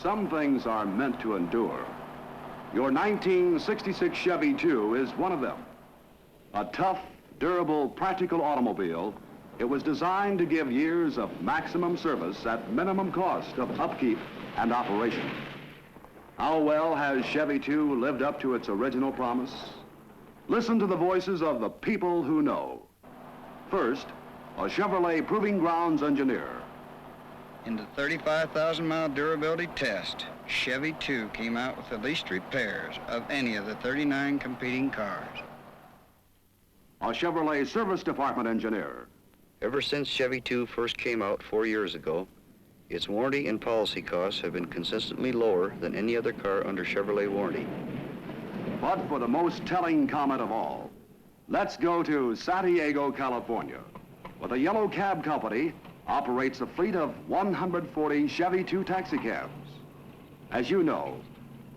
Some things are meant to endure. Your 1966 Chevy II is one of them. A tough, durable, practical automobile, it was designed to give years of maximum service at minimum cost of upkeep and operation. How well has Chevy II lived up to its original promise? Listen to the voices of the people who know. First, a Chevrolet Proving Grounds engineer. In the 35,000-mile durability test, Chevy II came out with the least repairs of any of the 39 competing cars. A Chevrolet Service Department engineer. Ever since Chevy II first came out 4 years ago, its warranty and policy costs have been consistently lower than any other car under Chevrolet warranty. But for the most telling comment of all, let's go to San Diego, California, where the Yellow Cab Company operates a fleet of 140 Chevy II taxicabs. As you know,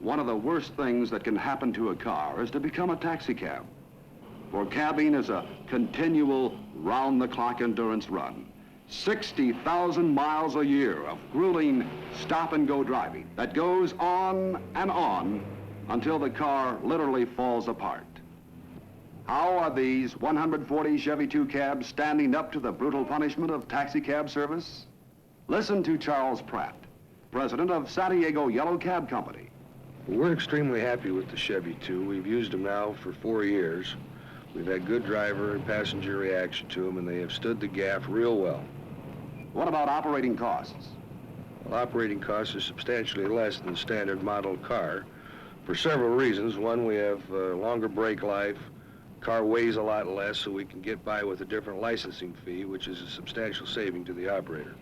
one of the worst things that can happen to a car is to become a taxicab. For cabbing is a continual round-the-clock endurance run. 60,000 miles a year of grueling stop-and-go driving that goes on and on until the car literally falls apart. How are these 140 Chevy II cabs standing up to the brutal punishment of taxicab service? Listen to Charles Pratt, president of San Diego Yellow Cab Company. We're extremely happy with the Chevy II. We've used them now for 4 years. We've had good driver and passenger reaction to them, and they have stood the gaff real well. What about operating costs? Well, operating costs are substantially less than a standard model car for several reasons. One, we have longer brake life. Car weighs a lot less, so we can get by with a different licensing fee, which is a substantial saving to the operator.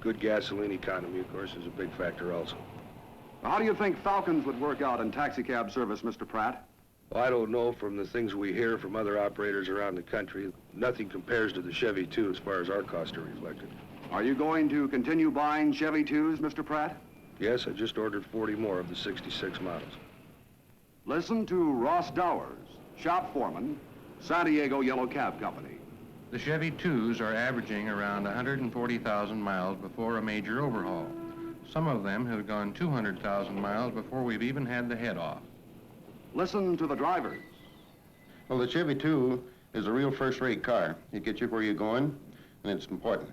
Good gasoline economy, of course, is a big factor also. How do you think Falcons would work out in taxicab service, Mr. Pratt? Well, I don't know. From the things we hear from other operators around the country, nothing compares to the Chevy II as far as our costs are reflected. Are you going to continue buying Chevy IIs, Mr. Pratt? Yes, I just ordered 40 more of the 66 models. Listen to Ross Dowers, shop foreman, San Diego Yellow Cab Company. The Chevy IIs are averaging around 140,000 miles before a major overhaul. Some of them have gone 200,000 miles before we've even had the head off. Listen to the drivers. Well, the Chevy II is a real first-rate car. It gets you where you're going, and it's important.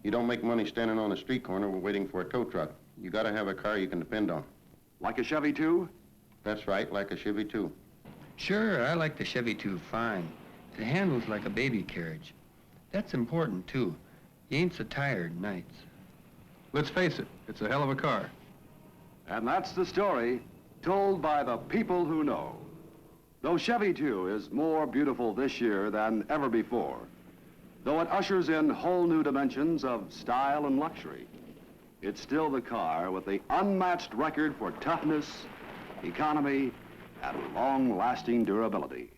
You don't make money standing on a street corner waiting for a tow truck. You gotta have a car you can depend on. Like a Chevy II? That's right, like a Chevy II. Sure, I like the Chevy II fine. It handles like a baby carriage. That's important, too. You ain't so tired nights. Let's face it, it's a hell of a car. And that's the story told by the people who know. Though Chevy II is more beautiful this year than ever before, though it ushers in whole new dimensions of style and luxury, it's still the car with the unmatched record for toughness, economy, and long-lasting durability.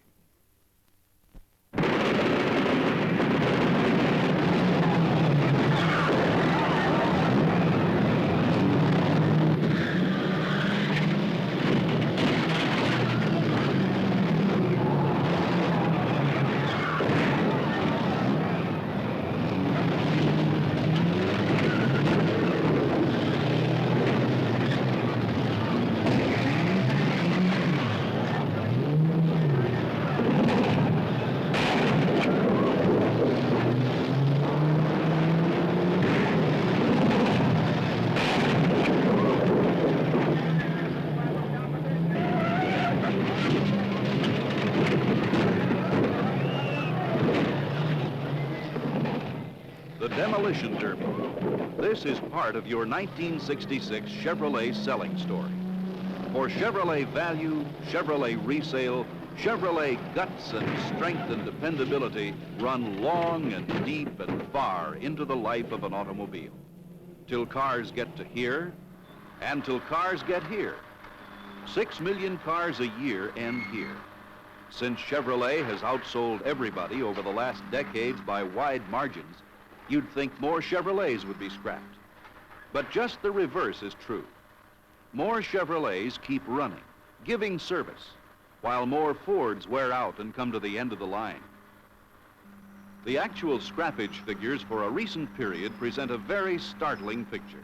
Demolition Derby. This is part of your 1966 Chevrolet selling story. For Chevrolet value, Chevrolet resale, Chevrolet guts and strength and dependability run long and deep and far into the life of an automobile. Till cars get to here, and till cars get here. 6 million cars a year end here. Since Chevrolet has outsold everybody over the last decades by wide margins, you'd think more Chevrolets would be scrapped. But just the reverse is true. More Chevrolets keep running, giving service, while more Fords wear out and come to the end of the line. The actual scrappage figures for a recent period present a very startling picture.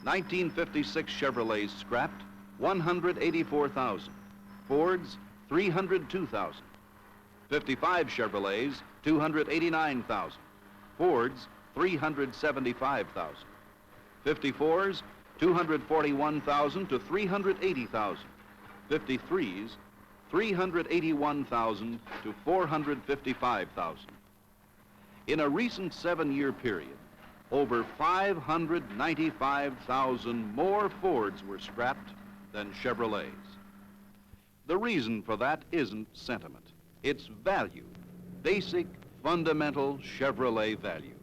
1956 Chevrolets scrapped, 184,000. Fords, 302,000. 55 Chevrolets, 289,000. Fords, 375,000. 54s, 241,000 to 380,000. 53s, 381,000 to 455,000. In a recent 7-year period, over 595,000 more Fords were scrapped than Chevrolets. The reason for that isn't sentiment. It's value, basic, fundamental Chevrolet value.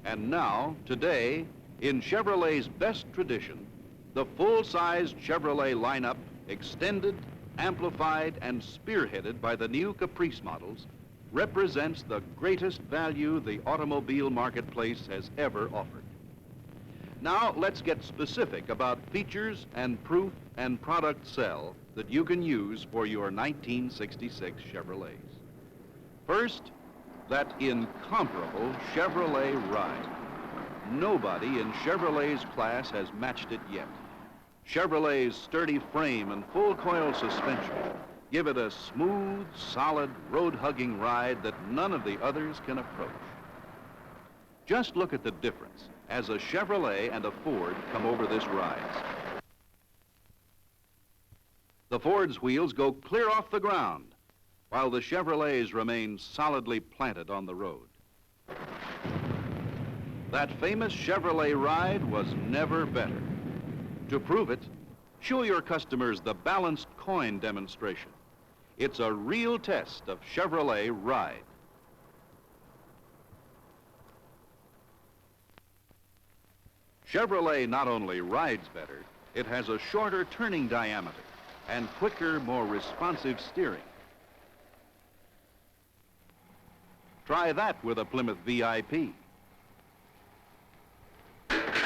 And now, today, in Chevrolet's best tradition, the full-sized Chevrolet lineup, extended, amplified, and spearheaded by the new Caprice models, represents the greatest value the automobile marketplace has ever offered. Now, let's get specific about features and proof and product sell that you can use for your 1966 Chevrolets. First, that incomparable Chevrolet ride. Nobody in Chevrolet's class has matched it yet. Chevrolet's sturdy frame and full coil suspension give it a smooth, solid, road-hugging ride that none of the others can approach. Just look at the difference as a Chevrolet and a Ford come over this ride. The Ford's wheels go clear off the ground, while the Chevrolets remain solidly planted on the road. That famous Chevrolet ride was never better. To prove it, show your customers the balanced coin demonstration. It's a real test of Chevrolet ride. Chevrolet not only rides better, it has a shorter turning diameter and quicker, more responsive steering. Try that with a Plymouth VIP.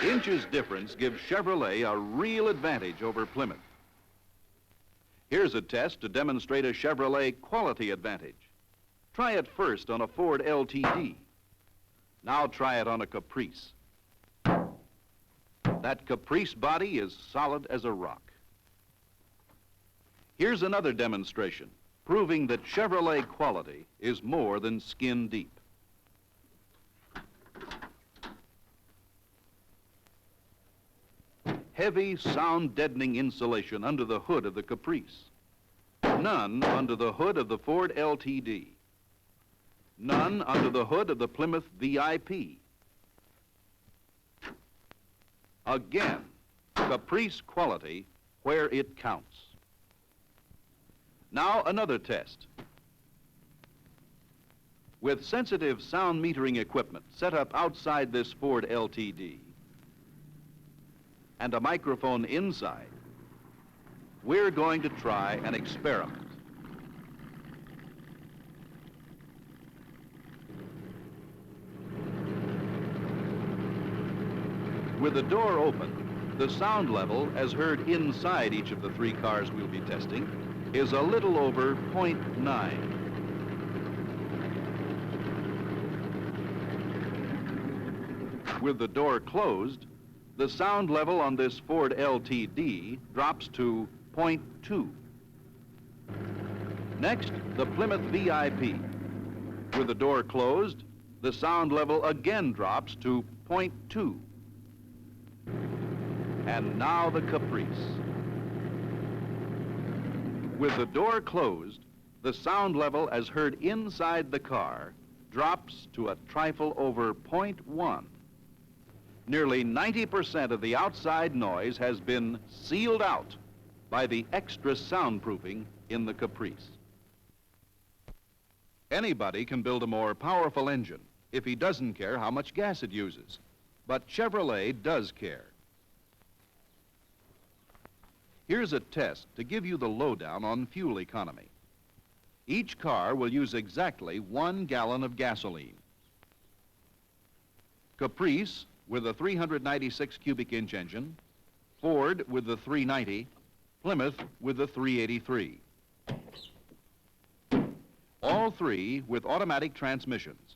Inches difference gives Chevrolet a real advantage over Plymouth. Here's a test to demonstrate a Chevrolet quality advantage. Try it first on a Ford LTD. Now try it on a Caprice. That Caprice body is solid as a rock. Here's another demonstration, proving that Chevrolet quality is more than skin deep. Heavy, sound-deadening insulation under the hood of the Caprice. None under the hood of the Ford LTD. None under the hood of the Plymouth VIP. Again, Caprice quality where it counts. Now another test. With sensitive sound metering equipment set up outside this Ford LTD and a microphone inside, we're going to try an experiment. With the door open, the sound level, as heard inside each of the 3 cars we'll be testing, is a little over 0.9. With the door closed, the sound level on this Ford LTD drops to 0.2. Next, the Plymouth VIP. With the door closed, the sound level again drops to 0.2. And now the Caprice. With the door closed, the sound level as heard inside the car drops to a trifle over 0.1. Nearly 90% of the outside noise has been sealed out by the extra soundproofing in the Caprice. Anybody can build a more powerful engine if he doesn't care how much gas it uses. But Chevrolet does care. Here's a test to give you the lowdown on fuel economy. Each car will use exactly 1 gallon of gasoline. Caprice with a 396 cubic inch engine, Ford with the 390, Plymouth with the 383. All 3 with automatic transmissions.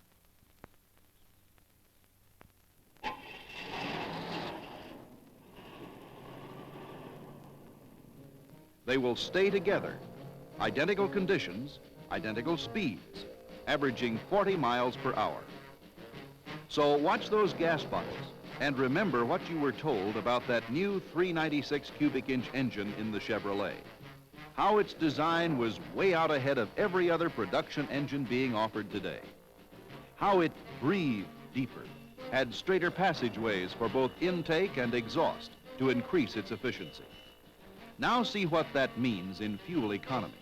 They will stay together. Identical conditions, identical speeds, averaging 40 miles per hour. So watch those gas bottles and remember what you were told about that new 396 cubic inch engine in the Chevrolet. How its design was way out ahead of every other production engine being offered today. How it breathed deeper, had straighter passageways for both intake and exhaust to increase its efficiency. Now see what that means in fuel economy.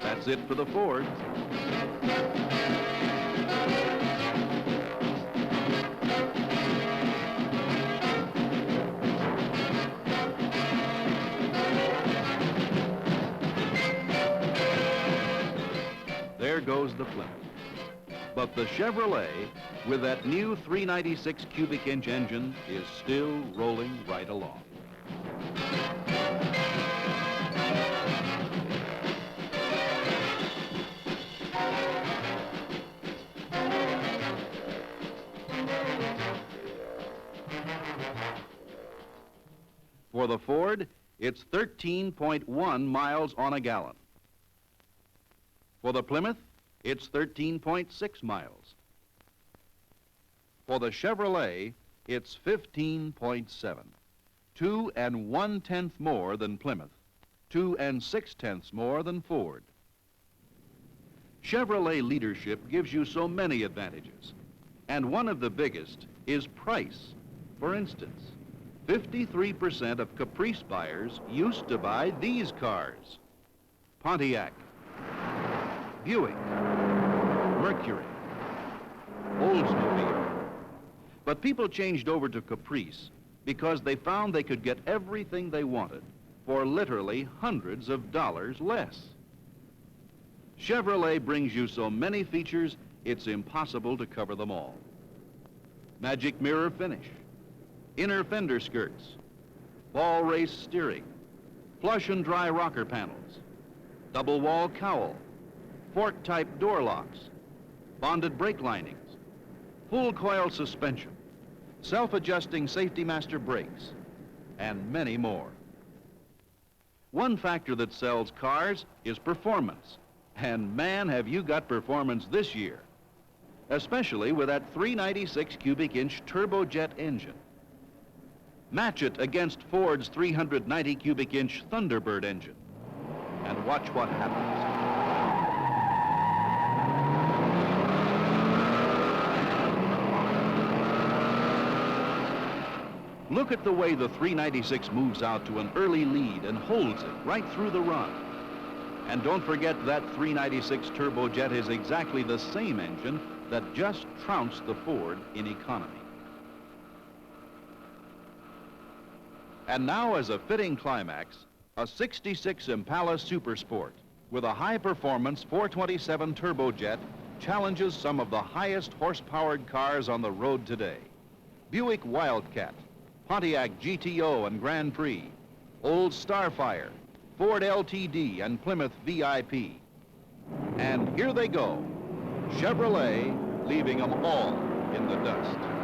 That's it for the Ford. There goes the Plymouth. But the Chevrolet, with that new 396 cubic inch engine, is still rolling right along. For the Ford, it's 13.1 miles on a gallon. For the Plymouth, it's 13.6 miles. For the Chevrolet, it's 15.7. 2 1/10 more than Plymouth. 2 6/10 more than Ford. Chevrolet leadership gives you so many advantages. And one of the biggest is price. For instance, 53% of Caprice buyers used to buy these cars: Pontiac, Buick, Mercury, Oldsmobile. But people changed over to Caprice because they found they could get everything they wanted for literally hundreds of dollars less. Chevrolet brings you so many features, it's impossible to cover them all. Magic mirror finish, inner fender skirts, ball race steering, flush and dry rocker panels, double wall cowl, fork type door locks, bonded brake linings, full coil suspension, self-adjusting safety master brakes, and many more. One factor that sells cars is performance. And man, have you got performance this year, especially with that 396 cubic inch turbojet engine. Match it against Ford's 390 cubic inch Thunderbird engine and watch what happens. Look at the way the 396 moves out to an early lead and holds it right through the run. And don't forget that 396 turbojet is exactly the same engine that just trounced the Ford in economy. And now, as a fitting climax, a 66 Impala Super Sport with a high-performance 427 turbojet challenges some of the highest horse-powered cars on the road today. Buick Wildcat, Pontiac GTO and Grand Prix, Old Starfire, Ford LTD and Plymouth VIP. And here they go, Chevrolet leaving them all in the dust.